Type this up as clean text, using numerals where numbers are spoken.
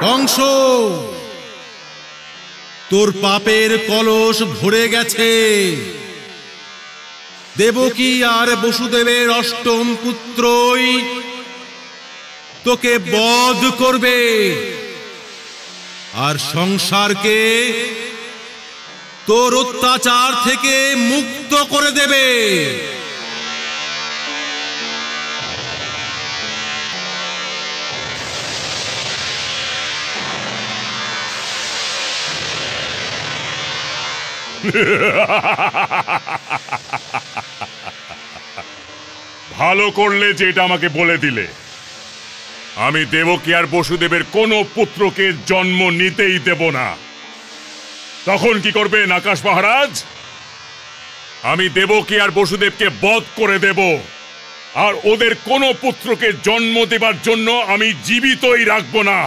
কংস, তোর পাপের কলস ভরে গেছে। দেবকী আর বসুদেবের অষ্টম পুত্রই তোকে বধ করবে আর সংসারকে তোর অত্যাচার থেকে মুক্ত করে দেবে। ভালো করলে যে এটা আমাকে বলে দিলে। আমি দেবকী আর বসুদেবের কোনো পুত্রকে জন্ম নিতেই দেব না। তখন কি করবেন আকাশ মহারাজ? আমি দেবকী আর বসুদেবকে বধ করে দেব, আর ওদের কোনো পুত্রকে জন্ম দেবার জন্য আমি জীবিতই রাখবো না।